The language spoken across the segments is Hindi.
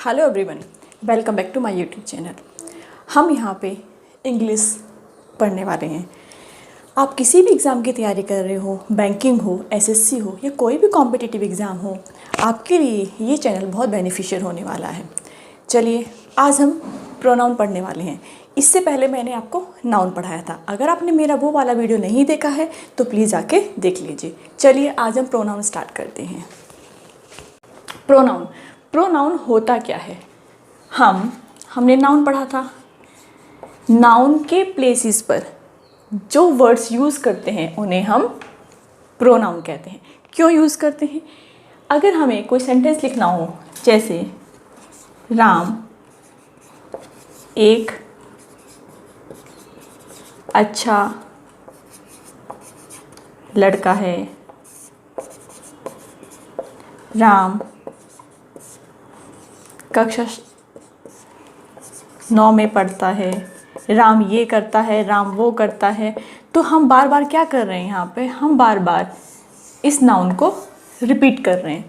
Hello everyone, welcome back to my YouTube channel. हम यहाँ पे इंग्लिश पढ़ने वाले हैं। आप किसी भी एग्ज़ाम की तैयारी कर रहे हो, बैंकिंग हो, एसएससी हो या कोई भी कॉम्पिटिटिव एग्ज़ाम हो, आपके लिए ये चैनल बहुत बेनिफिशियल होने वाला है। चलिए आज हम प्रोनाउन पढ़ने वाले हैं। इससे पहले मैंने आपको नाउन पढ़ाया था। अगर आपने मेरा वो वाला वीडियो नहीं देखा है तो प्लीज़ आके देख लीजिए। चलिए आज हम प्रोनाउन स्टार्ट करते हैं। प्रोनाउन होता क्या है? हमने नाउन पढ़ा था। नाउन के प्लेसेस पर जो वर्ड्स यूज़ करते हैं उन्हें हम प्रोनाउन कहते हैं। क्यों यूज़ करते हैं? अगर हमें कोई सेंटेंस लिखना हो, जैसे राम एक अच्छा लड़का है, राम कक्षा 9 में पढ़ता है, राम ये करता है, राम वो करता है। तो हम बार बार क्या कर रहे हैं? यहाँ पे हम बार बार इस नाउन को रिपीट कर रहे हैं।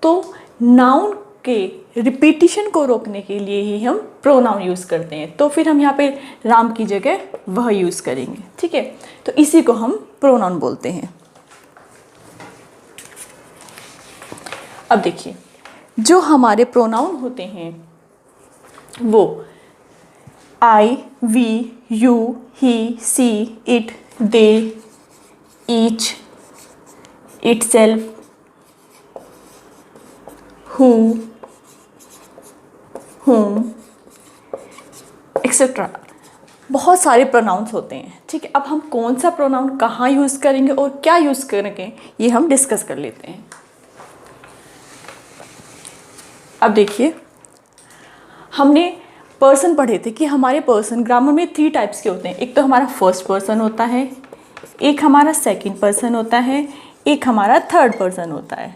तो नाउन के रिपीटिशन को रोकने के लिए ही हम प्रोनाउन यूज़ करते हैं। तो फिर हम यहाँ पे राम की जगह वह यूज़ करेंगे, ठीक है? तो इसी को हम प्रोनाउन बोलते हैं। अब देखिए, जो हमारे प्रोनाउन होते हैं वो I, we, you, he, she, it, they, each, itself, who, whom, etcetera. बहुत सारे प्रोनाउंस होते हैं, ठीक है? अब हम कौन सा प्रोनाउन कहाँ यूज़ करेंगे और क्या यूज़ करेंगे ये हम डिस्कस कर लेते हैं। अब देखिए, हमने पर्सन पढ़े थे कि हमारे पर्सन ग्रामर में 3 टाइप्स के होते हैं। एक तो हमारा फर्स्ट पर्सन होता है, एक हमारा सेकंड पर्सन होता है, एक हमारा थर्ड पर्सन होता है।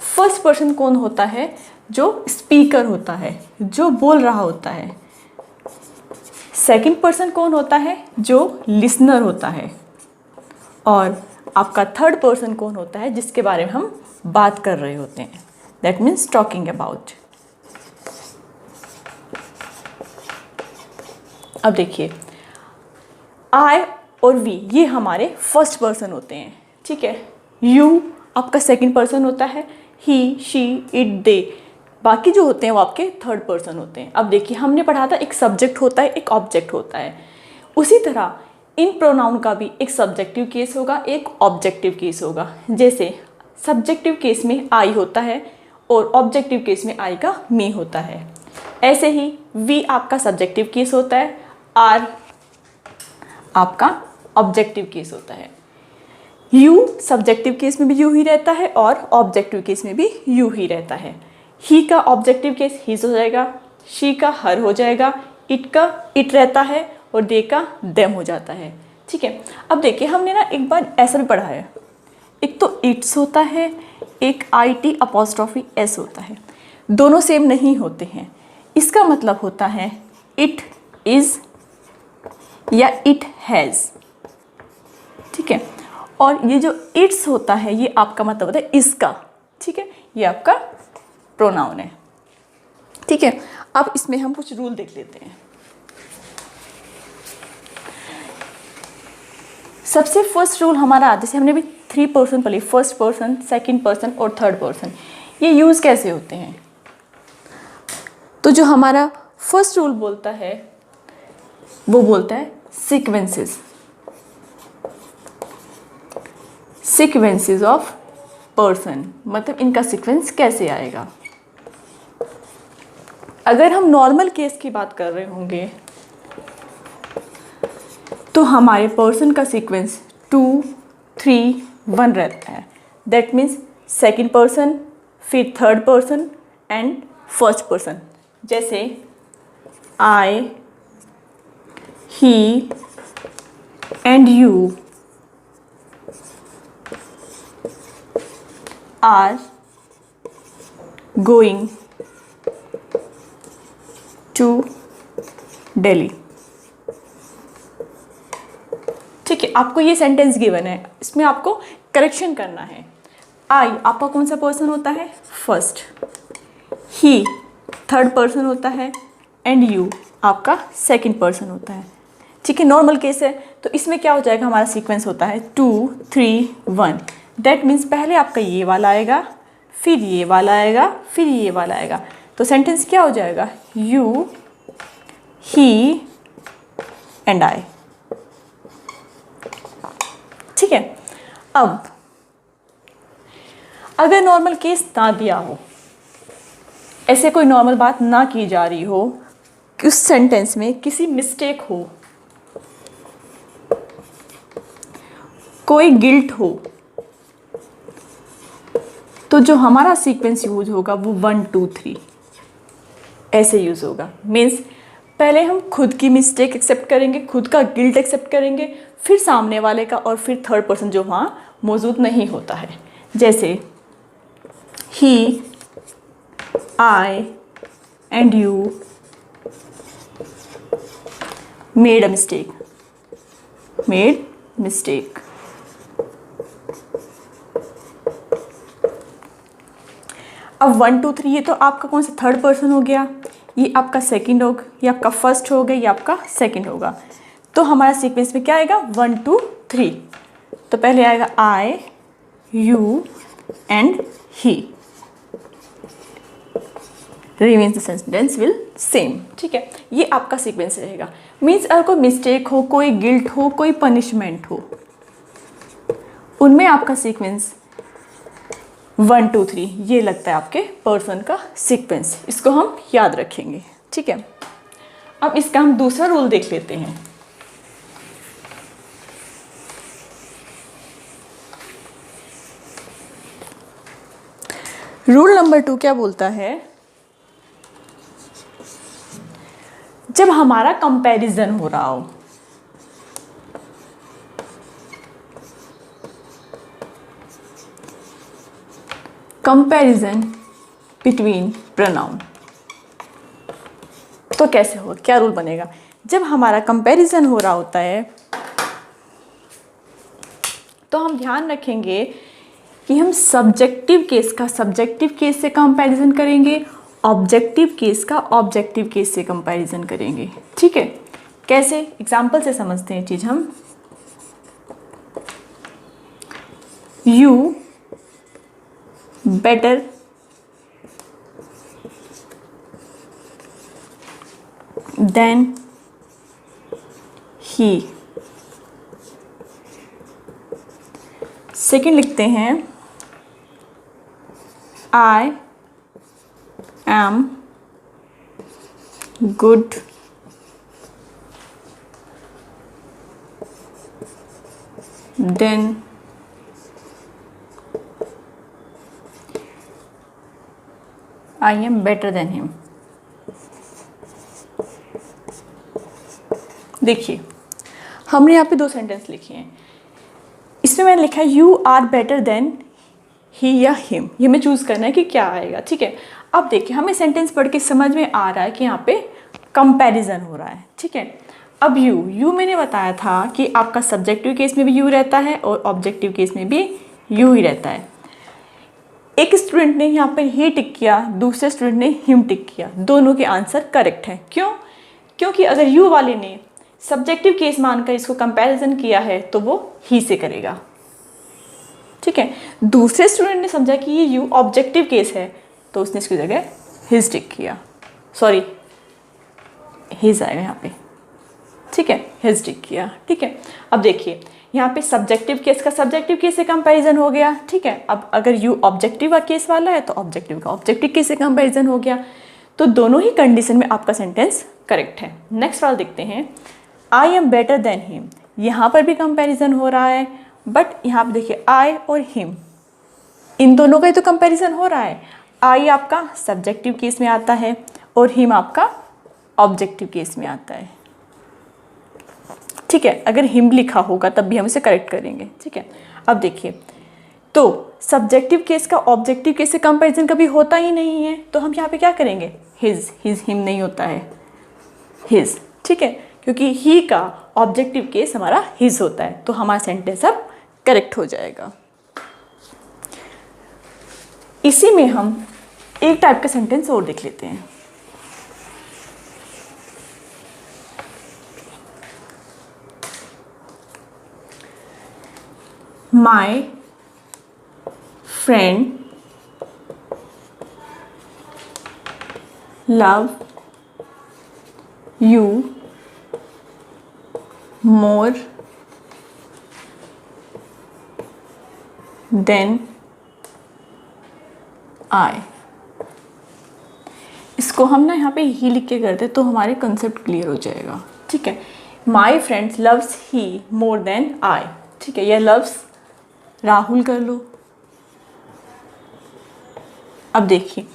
फर्स्ट पर्सन कौन होता है? जो स्पीकर होता है, जो बोल रहा होता है। सेकंड पर्सन कौन होता है? जो लिसनर होता है। और आपका थर्ड पर्सन कौन होता है? जिसके बारे में हम बात कर रहे होते हैं। That means talking about. अब देखिए, आई और वी ये हमारे फर्स्ट पर्सन होते हैं, ठीक है? यू आपका सेकंड पर्सन होता है, ही, शी, इट, दे बाकी जो होते हैं वो आपके थर्ड पर्सन होते हैं। अब देखिए, हमने पढ़ा था एक सब्जेक्ट होता है, एक ऑब्जेक्ट होता है। उसी तरह इन प्रोनाउन का भी एक सब्जेक्टिव केस होगा, एक ऑब्जेक्टिव केस होगा। जैसे सब्जेक्टिव केस में आई होता है और ऑब्जेक्टिव केस में आई का मी होता है। ऐसे ही वी आपका सब्जेक्टिव केस होता है, आर आपका ऑब्जेक्टिव केस होता है। यू सब्जेक्टिव केस में भी यू ही रहता है और ऑब्जेक्टिव केस में भी यू ही रहता है। ही का ऑब्जेक्टिव केस हिज हो जाएगा, शी का हर हो जाएगा, इट का इट रहता है और दे का देम हो जाता है, ठीक है? अब देखिए, हमने ना एक बार ऐसा भी पढ़ा है। एक तो इट्स होता है, एक IT अपॉस्ट्रॉफी S होता है। दोनों सेम नहीं होते हैं। इसका मतलब होता है इट इज़ या इट हैज़, ठीक है? और ये जो इट्स होता है ये आपका मतलब होता है इसका, ठीक है? ये आपका प्रोनाउन है, ठीक है? अब इसमें हम कुछ रूल देख लेते हैं। सबसे फर्स्ट रूल हमारा, जैसे हमने भी 3 पर्सन पढ़ी, फर्स्ट पर्सन, सेकंड पर्सन और थर्ड पर्सन। ये यूज़ कैसे होते हैं? तो जो हमारा फर्स्ट रूल बोलता है वो बोलता है सीक्वेंसेस ऑफ पर्सन, मतलब इनका सीक्वेंस कैसे आएगा। अगर हम नॉर्मल केस की बात कर रहे होंगे तो हमारे पर्सन का सीक्वेंस 2, 3, 1 रहता है। दैट मीन्स सेकंड पर्सन, फिर third person and first person. जैसे I, he and you are going to Delhi, ठीक है? आपको ये सेंटेंस गिवन है, इसमें आपको करेक्शन करना है। आई आपका कौन सा पर्सन होता है? फर्स्ट। ही थर्ड पर्सन होता है एंड यू आपका सेकंड पर्सन होता है। ठीक है, नॉर्मल केस है तो इसमें क्या हो जाएगा, हमारा सीक्वेंस होता है 2 3 1। दैट मीन्स पहले आपका ये वाला आएगा, फिर ये वाला आएगा, फिर ये वाला आएगा। तो सेंटेंस क्या हो जाएगा, यू ही एंड आई। ठीक है, अब अगर नॉर्मल केस ना दिया हो, ऐसे कोई नॉर्मल बात ना की जा रही हो कि उस सेंटेंस में किसी मिस्टेक हो, कोई गिल्ट हो, तो जो हमारा सीक्वेंस यूज होगा वो 1 2 3 ऐसे यूज होगा। मीन्स पहले हम खुद की मिस्टेक एक्सेप्ट करेंगे, खुद का गिल्ट एक्सेप्ट करेंगे, फिर सामने वाले का, और फिर थर्ड पर्सन जो वहाँ मौजूद नहीं होता है। जैसे he, I and you made a mistake, made mistake. अब 1 2 3 ये तो आपका कौन सा थर्ड पर्सन हो गया, ये आपका सेकंड होगा, ये आपका फर्स्ट हो गया, ये आपका सेकंड होगा। तो हमारा सीक्वेंस में क्या आएगा, 1 2 3। तो पहले आएगा I, you and he. Remains the sentence will same. ठीक है, ये आपका सीक्वेंस रहेगा। मीन्स अगर कोई मिस्टेक हो, कोई गिल्ट हो, कोई पनिशमेंट हो, उनमें आपका सीक्वेंस 1 2 3 ये लगता है आपके पर्सन का सीक्वेंस। इसको हम याद रखेंगे। ठीक है, अब इसका हम दूसरा रूल देख लेते हैं। रूल नंबर 2 क्या बोलता है, जब हमारा कंपैरिजन हो रहा हो, कंपैरिजन बिटवीन प्रोनाउन, तो कैसे हो, क्या रूल बनेगा। जब हमारा कंपैरिजन हो रहा होता है तो हम ध्यान रखेंगे कि हम सब्जेक्टिव केस का सब्जेक्टिव केस से कंपैरिजन करेंगे, ऑब्जेक्टिव केस का ऑब्जेक्टिव केस से कंपैरिजन करेंगे। ठीक है, कैसे, एग्जाम्पल से समझते हैं चीज हम। You better than he. Second लिखते हैं, I am good than I am better than him. देखिए, हमने यहाँ पे 2 सेंटेंस लिखे हैं। इसमें मैंने लिखा है you are better than he या हिम। ये हमें चूज़ करना है कि क्या आएगा। ठीक है, अब देखिए, हमें सेंटेंस पढ़ के समझ में आ रहा है कि यहाँ पे कंपैरिजन हो रहा है। ठीक है, अब यू मैंने बताया था कि आपका सब्जेक्टिव केस में भी यू रहता है और ऑब्जेक्टिव केस में भी यू ही रहता है। एक स्टूडेंट ने यहाँ पे ही टिक किया, दूसरे स्टूडेंट ने हिम टिक किया, दोनों के आंसर करेक्ट हैं। क्यों? क्योंकि अगर यू वाले ने सब्जेक्टिव केस मानकर इसको कंपैरिजन किया है तो वो ही से करेगा। ठीक है, दूसरे स्टूडेंट ने समझा कि ये यू ऑब्जेक्टिव केस है तो उसने इसकी जगह हिज टिक किया, सॉरी हिज आएगा यहाँ पे। ठीक है, हिज टिक किया। ठीक है, अब देखिए यहाँ पे सब्जेक्टिव केस का सब्जेक्टिव केस से कंपैरिजन हो गया। ठीक है, अब अगर यू ऑब्जेक्टिव केस वाला है तो ऑब्जेक्टिव का ऑब्जेक्टिव केस से कंपैरिजन हो गया। तो दोनों ही कंडीशन में आपका सेंटेंस करेक्ट है। नेक्स्ट वाला देखते हैं, I am better than him. यहाँ पर भी कंपैरिजन हो रहा है, बट यहाँ पे देखिए आई और हिम, इन दोनों का ही तो कंपैरिजन हो रहा है। आई आपका सब्जेक्टिव केस में आता है और हिम आपका ऑब्जेक्टिव केस में आता है। ठीक है, अगर हिम लिखा होगा तब भी हम इसे करेक्ट करेंगे। ठीक है, अब देखिए, तो सब्जेक्टिव केस का ऑब्जेक्टिव केस से कंपैरिजन कभी होता ही नहीं है, तो हम यहाँ पे क्या करेंगे, हिज हिम नहीं होता है, हिज। ठीक है, क्योंकि ही का ऑब्जेक्टिव केस हमारा हिज होता है, तो हमारा सेंटेंस अब करेक्ट हो जाएगा। इसी में हम एक टाइप का सेंटेंस और देख लेते हैं। My friend love you more than I. इसको हम ना यहाँ पे ही लिख के करते तो हमारे कंसेप्ट क्लियर हो जाएगा। ठीक है, my friends loves he more than I. ठीक है, यह लव्स राहुल कर लो। अब देखिए,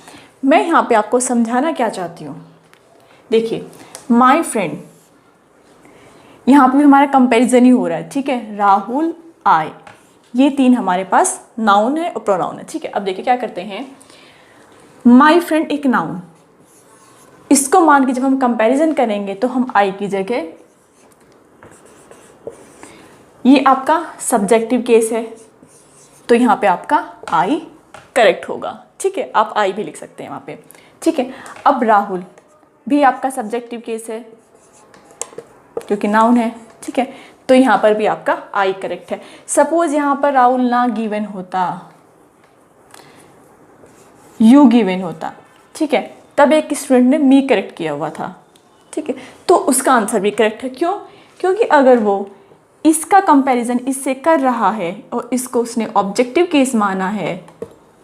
मैं यहाँ पे आपको समझाना क्या चाहती हूँ। देखिए, माई फ्रेंड, यहाँ पे हमारा कंपैरिजन ही हो रहा है। ठीक है, राहुल, आई, ये तीन हमारे पास नाउन है और प्रोनाउन है। ठीक है, अब देखिए क्या करते हैं। माई फ्रेंड एक नाउन, इसको मान के जब हम कंपैरिजन करेंगे तो हम आई की जगह, ये आपका सब्जेक्टिव केस है तो यहाँ पे आपका आई करेक्ट होगा। ठीक है, आप आई भी लिख सकते हैं वहाँ पे। ठीक है, अब राहुल भी आपका सब्जेक्टिव केस है क्योंकि नाउन है। ठीक है, तो यहाँ पर भी आपका आई करेक्ट है। सपोज यहाँ पर राहुल ना गिवन होता, यू गिवन होता, ठीक है, तब एक स्टूडेंट ने मी करेक्ट किया हुआ था। ठीक है, तो उसका आंसर भी करेक्ट है। क्यों? क्योंकि अगर वो इसका कंपैरिजन इससे कर रहा है और इसको उसने ऑब्जेक्टिव केस माना है,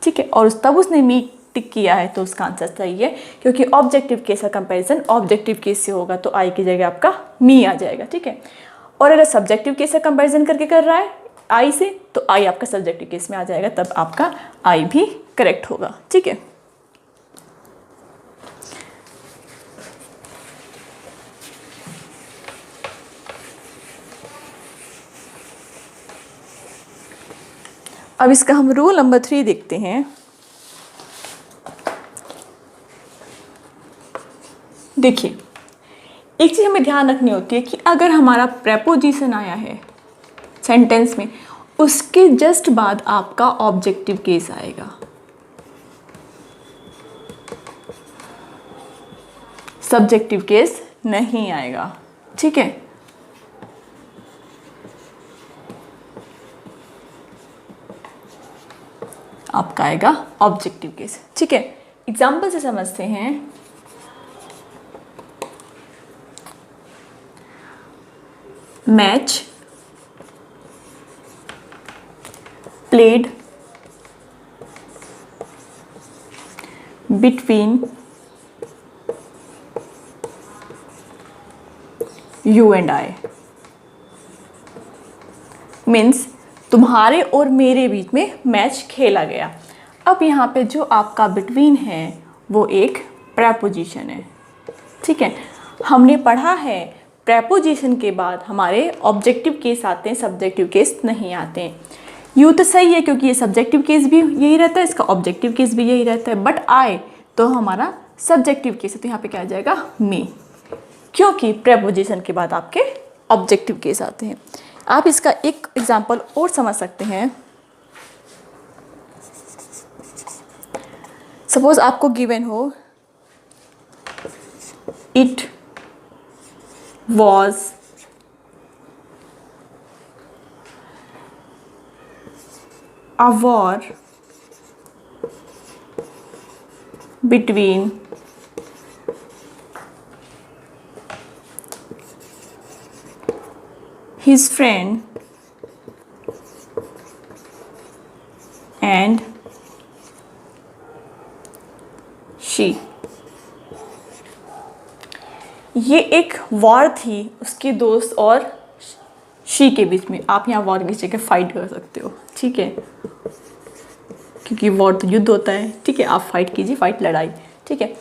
ठीक है, और तब उसने मी टिक किया है तो उसका आंसर सही है, क्योंकि ऑब्जेक्टिव केस का कंपैरिजन ऑब्जेक्टिव केस से होगा तो आई की जगह आपका मी आ जाएगा। ठीक है, और अगर सब्जेक्टिव केस का कंपैरिजन करके कर रहा है आई से तो आई आपका सब्जेक्टिव केस में आ जाएगा, तब आपका आई भी करेक्ट होगा। ठीक है, अब इसका हम रूल नंबर 3 देखते हैं। देखिए, एक चीज हमें ध्यान रखनी होती है कि अगर हमारा प्रेपोजिशन आया है सेंटेंस में, उसके जस्ट बाद आपका ऑब्जेक्टिव केस आएगा। सब्जेक्टिव केस नहीं आएगा। ठीक है, आपका आएगा ऑब्जेक्टिव केस। ठीक है, एग्जाम्पल से समझते हैं। Match played between you and I means तुम्हारे और मेरे बीच में मैच खेला गया। अब यहाँ पे जो आपका बिटवीन है वो एक प्रेपोजिशन है। ठीक है, हमने पढ़ा है प्रेपोजिशन के बाद हमारे ऑब्जेक्टिव केस आते हैं, सब्जेक्टिव केस नहीं आते हैं। यूँ तो सही है क्योंकि ये सब्जेक्टिव केस भी यही रहता है, इसका ऑब्जेक्टिव केस भी यही रहता है, बट आए तो हमारा सब्जेक्टिव केस है तो यहाँ पे क्या आ जाएगा मी, क्योंकि प्रेपोजिशन के बाद आपके ऑब्जेक्टिव केस आते हैं। आप इसका एक एग्जांपल और समझ सकते हैं। सपोज आपको गिवन हो it was a war between his friend and she। ये एक वॉर थी उसके दोस्त और शी के बीच में। आप यहाँ वॉर की जगह फाइट कर सकते हो। ठीक है, क्योंकि वॉर तो युद्ध होता है। ठीक है, आप फाइट कीजिए, फाइट लड़ाई। ठीक है,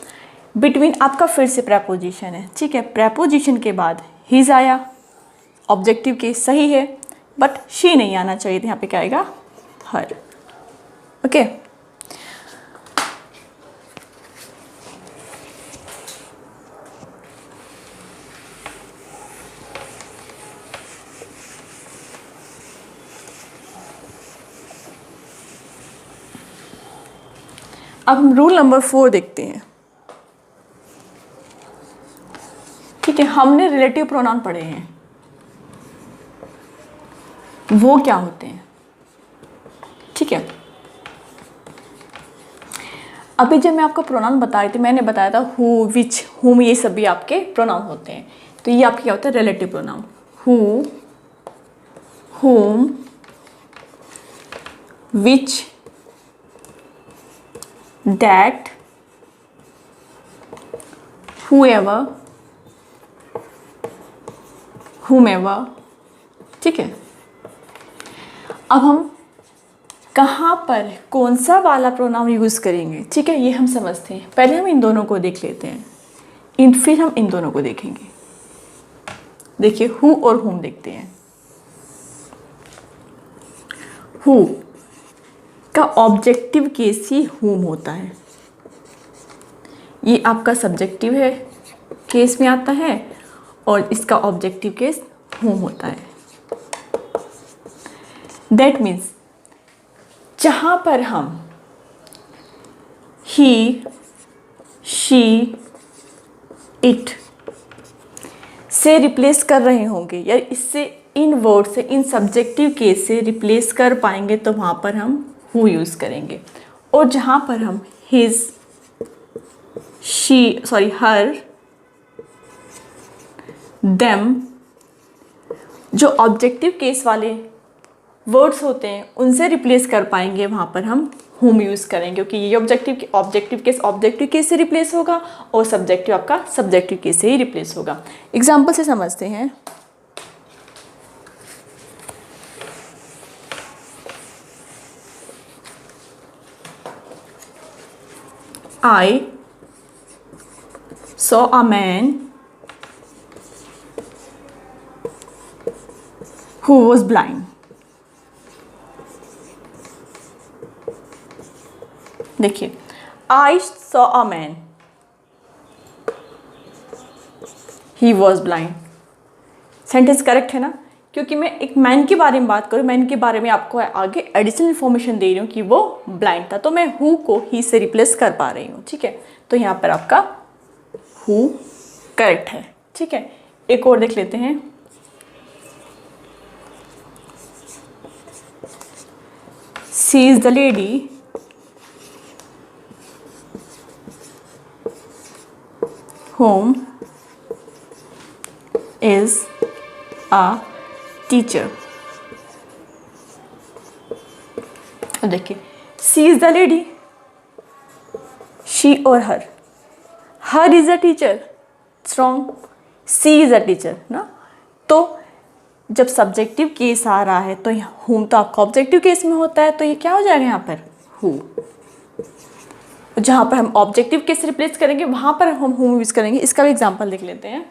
बिटवीन आपका फिर से प्रेपोजिशन है। ठीक है, प्रेपोजिशन के बाद हिज आया, ऑब्जेक्टिव केस सही है, बट शी नहीं आना चाहिए, यहाँ पे क्या आएगा हर। ओके, अब हम रूल नंबर 4 देखते हैं। ठीक है, हमने रिलेटिव प्रोनाउन पढ़े हैं, वो क्या होते हैं। ठीक है, अभी जब मैं आपको प्रोनाउन बता रही थी, मैंने बताया था हु, विच, हुम, ये सभी आपके प्रोनाउन होते हैं। तो ये आपके क्या होता है, रिलेटिव प्रोनाउन। हु, हुम, विच, दैट, whoever, whomever। ठीक है, अब हम कहाँ पर कौन सा वाला प्रोनाउन यूज़ करेंगे, ठीक है, ये हम समझते हैं। पहले हम इन दोनों को देख लेते हैं, फिर हम इन दोनों को देखेंगे। देखिए, हु और हुम देखते हैं। हु का ऑब्जेक्टिव केस ही हुम होता है, ये आपका सब्जेक्टिव है केस में आता है, और इसका ऑब्जेक्टिव केस हुम होता है। दैट मीन्स जहाँ पर हम ही, शी, इट से रिप्लेस कर रहे होंगे, या इससे इन वर्ड से, इन सब्जेक्टिव केस से रिप्लेस कर पाएंगे, तो वहाँ पर हम हु यूज़ करेंगे। और जहाँ पर हम हिज, हर, देम, जो ऑब्जेक्टिव केस वाले वर्ड्स होते हैं उनसे रिप्लेस कर पाएंगे, वहाँ पर हम हुम यूज़ करेंगे, क्योंकि ये ऑब्जेक्टिव केस से रिप्लेस होगा, और सब्जेक्टिव आपका सब्जेक्टिव केस से ही रिप्लेस होगा। एग्जाम्पल से समझते हैं। I saw a man who was blind। देखिए, I saw a man, he was blind। Sentence correct है ना, क्योंकि मैं एक मैन के बारे में बात करूँ, मैन के बारे में आपको आगे एडिशनल इन्फॉर्मेशन दे रही हूँ कि वो ब्लाइंड था, तो मैं हु को ही से रिप्लेस कर पा रही हूँ। ठीक है, तो यहाँ पर आपका हु करेक्ट है। ठीक है, एक और देख लेते हैं। She is the lady whom is a teacher। अब देखिए, she is the lady, she और her is a teacher, strong, she is a teacher ना। तो जब सब्जेक्टिव केस आ रहा है तो हुम तो आपका ऑब्जेक्टिव केस में होता है, तो ये क्या हो जाएगा यहाँ पर हु। जहाँ पर हम ऑब्जेक्टिव केस रिप्लेस करेंगे वहाँ पर हम हुम यूज़ करेंगे। इसका भी एग्जांपल देख लेते हैं।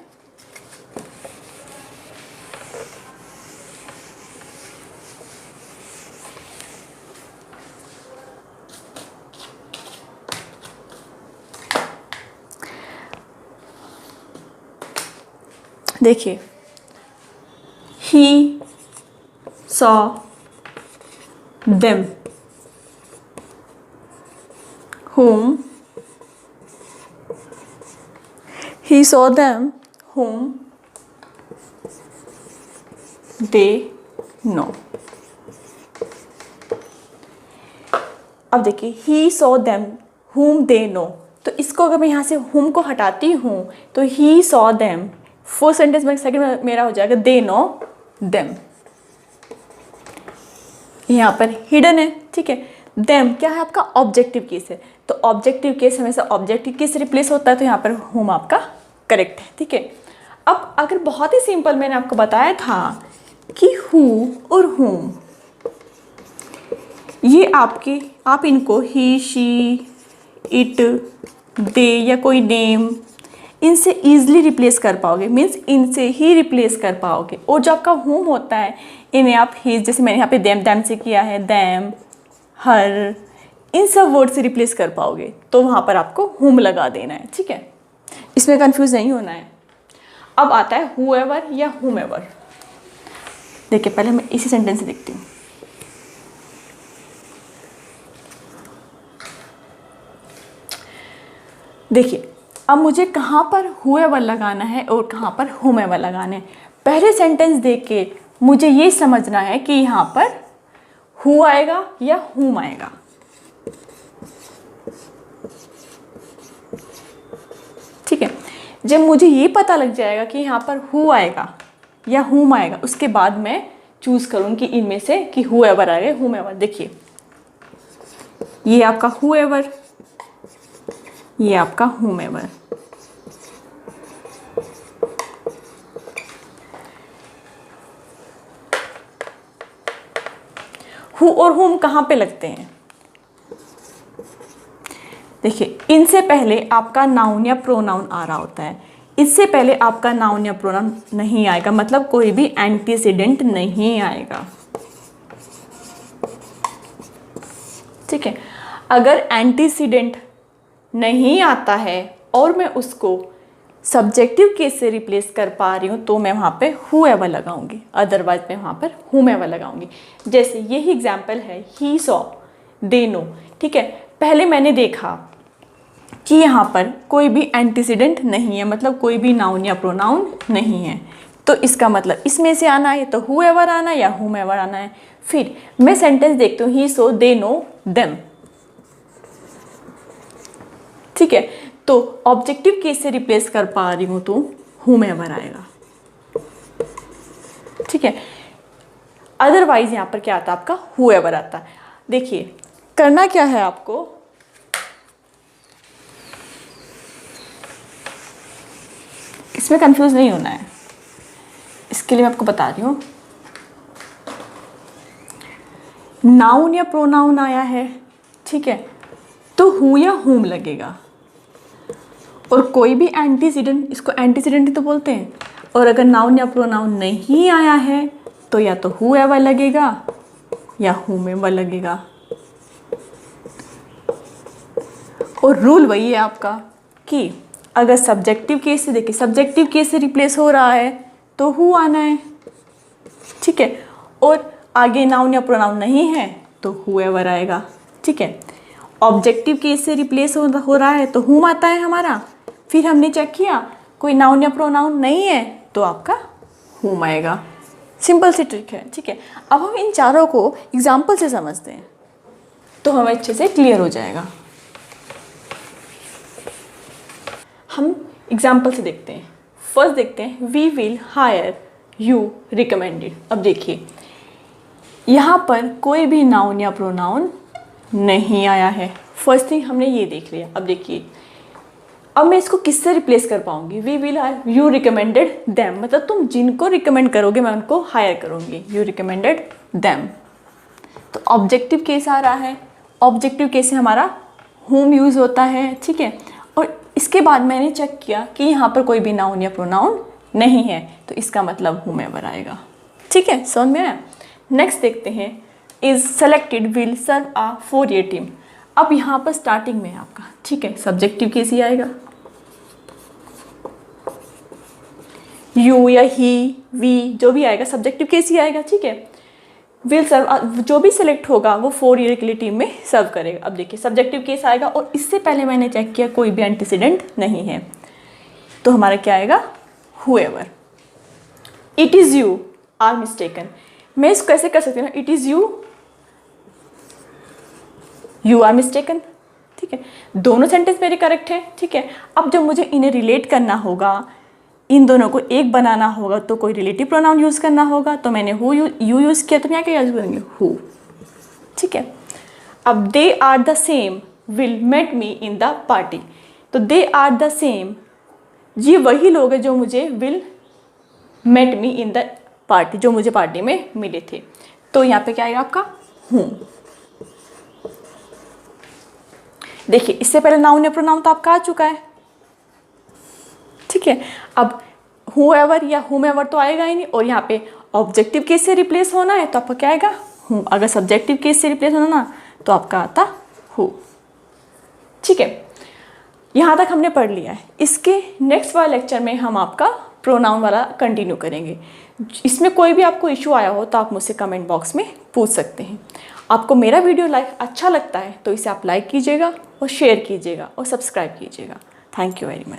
देखिए, he saw them whom they know। अब देखिए, he saw them whom they know, तो इसको अगर मैं यहाँ से whom को हटाती हूँ तो he saw them, first sentence में सेकंड मेरा हो जाएगा they know them। यहाँ पर हिडन है। ठीक है, देम क्या है आपका ऑब्जेक्टिव केस है, तो ऑब्जेक्टिव केस हमेशा ऑब्जेक्टिव केस से रिप्लेस होता है, तो यहाँ पर हुम आपका करेक्ट है। ठीक है, अब अगर बहुत ही सिंपल मैंने आपको बताया था कि हु और हुम ये आप इनको ही, शी, इट, दे या कोई नेम इनसे ईजिली रिप्लेस कर पाओगे, मीन्स इनसे ही रिप्लेस कर पाओगे। और जो आपका हुम होता है इन्हें आप हिज, जैसे मैंने यहाँ पे दैम से किया है, दैम, हर, इन सब वर्ड से रिप्लेस कर पाओगे, तो वहाँ पर आपको हुम लगा देना है। ठीक है, इसमें कंफ्यूज नहीं होना है। अब आता है हुएवर या हुमेवर। देखिए, पहले मैं इसी सेंटेंस से देखती हूँ। देखिए अब मुझे कहाँ पर whoever लगाना है और कहाँ पर whomever लगाना है। पहले सेंटेंस देख के मुझे ये समझना है कि यहाँ पर who आएगा या whom आएगा। ठीक है, जब मुझे ये पता लग जाएगा कि यहाँ पर who आएगा या whom आएगा, उसके बाद मैं चूज करूँ कि इनमें से कि whoever आएगा whomever। देखिए ये आपका whoever, ये आपका whomever। who और whom कहाँ पे लगते हैं? देखिए इनसे पहले आपका नाउन या प्रोनाउन आ रहा होता है, इससे पहले आपका नाउन या प्रोनाउन नहीं आएगा, मतलब कोई भी एंटीसीडेंट नहीं आएगा। ठीक है, अगर एंटीसीडेंट नहीं आता है और मैं उसको सब्जेक्टिव केस से रिप्लेस कर पा रही हूँ तो मैं वहाँ पे whoever लगाऊंगी, अदरवाइज मैं वहाँ पर whomever लगाऊंगी। जैसे यही एग्जाम्पल है he saw, they know। ठीक है, पहले मैंने देखा कि यहाँ पर कोई भी एंटीसीडेंट नहीं है, मतलब कोई भी नाउन या प्रोनाउन नहीं है, तो इसका मतलब इसमें से आना है तो whoever आना है या whomever आना है। फिर मैं सेंटेंस देखती हूँ he saw, they know, them। ठीक है, तो ऑब्जेक्टिव केस से रिप्लेस कर पा रही हूँ तो whomever आएगा। ठीक है, अदरवाइज यहाँ पर क्या आता है आपका whoever आता है। देखिए करना क्या है आपको, इसमें कंफ्यूज नहीं होना है, इसके लिए मैं आपको बता रही हूँ। नाउन या प्रोनाउन आया है, ठीक है, तो हु या हुम लगेगा, और कोई भी एंटीसीडेंट, इसको एंटीसीडेंट ही तो बोलते हैं, और अगर नाउन या प्रोनाउन नहीं आया है तो या तो whoever लगेगा या whomever लगेगा। और रूल वही है आपका कि अगर सब्जेक्टिव केस से, देखिए सब्जेक्टिव केस से रिप्लेस हो रहा है तो who आना है। ठीक है, और आगे नाउन या प्रोनाउन नहीं है तो whoever आएगा। ठीक है, ऑब्जेक्टिव केस से रिप्लेस हो रहा है तो whom आता है हमारा, फिर हमने चेक किया कोई नाउन या प्रोनाउन नहीं है तो आपका whom आएगा। सिंपल सी ट्रिक है। ठीक है, अब हम इन चारों को एग्जाम्पल से समझते हैं तो हमें अच्छे से क्लियर हो जाएगा। हम एग्जाम्पल से देखते हैं। फर्स्ट देखते हैं we will hire you recommended. अब देखिए यहाँ पर कोई भी नाउन या प्रोनाउन नहीं आया है। फर्स्ट थिंग हमने ये देख लिया। अब देखिए अब मैं इसको किससे रिप्लेस कर पाऊंगी, we will hire you recommended them, मतलब तुम जिनको रिकमेंड करोगे मैं उनको हायर करूंगी, यू रिकमेंडेड देम। तो ऑब्जेक्टिव केस आ रहा है, ऑब्जेक्टिव केस से हमारा होम यूज़ होता है। ठीक है, और इसके बाद मैंने चेक किया कि यहाँ पर कोई भी नाउन या प्रोनाउन नहीं है तो इसका मतलब whomever आएगा। ठीक है, समझ में आया। नेक्स्ट देखते हैं is selected will serve a 4-year team. अब यहाँ पर स्टार्टिंग में आपका, ठीक है, सब्जेक्टिव केस ही आएगा, यू या ही वी जो भी आएगा सब्जेक्टिव केस ही आएगा। ठीक है, विल सर्व जो भी सिलेक्ट होगा वो 4-year के लिए टीम में सर्व करेगा। अब देखिए सब्जेक्टिव केस आएगा और इससे पहले मैंने चेक किया कोई भी एंटीसीडेंट नहीं है तो हमारा क्या आएगा whoever। It is you are mistaken, मैं इसको कैसे कर सकती हूँ ना, it is you are mistaken. ठीक है, दोनों सेंटेंस मेरे करेक्ट है। ठीक है, अब जब मुझे इन्हें रिलेट करना होगा, इन दोनों को एक बनाना होगा तो कोई रिलेटिव प्रोनाउन यूज़ करना होगा, तो मैंने हु यू यूज़ किया तो यहाँ क्या यूज़ करेंगे हु। ठीक है, अब they are the same will met me in the party, तो दे आर द सेम ये वही लोग हैं जो मुझे will met me in the party, जो मुझे पार्टी में मिले थे, तो यहाँ पे क्या आएगा आपका हूँ। देखिए इससे पहले नाउन या प्रोनाउन तो आपका आ चुका है। ठीक है, अब whoever या whomever तो आएगा ही नहीं, और यहाँ पे ऑब्जेक्टिव केस से रिप्लेस होना है तो आपका क्या आएगा हूँ। अगर सब्जेक्टिव केस से रिप्लेस होना ना तो आपका आता हु। ठीक है, यहाँ तक हमने पढ़ लिया है। इसके नेक्स्ट वाले लेक्चर में हम आपका प्रोनाउन वाला कंटिन्यू करेंगे। इसमें कोई भी आपको इशू आया हो तो आप मुझसे कमेंट बॉक्स में पूछ सकते हैं। आपको मेरा वीडियो अच्छा लगता है तो इसे आप लाइक कीजिएगा और शेयर कीजिएगा और सब्सक्राइब कीजिएगा। Thank you very much.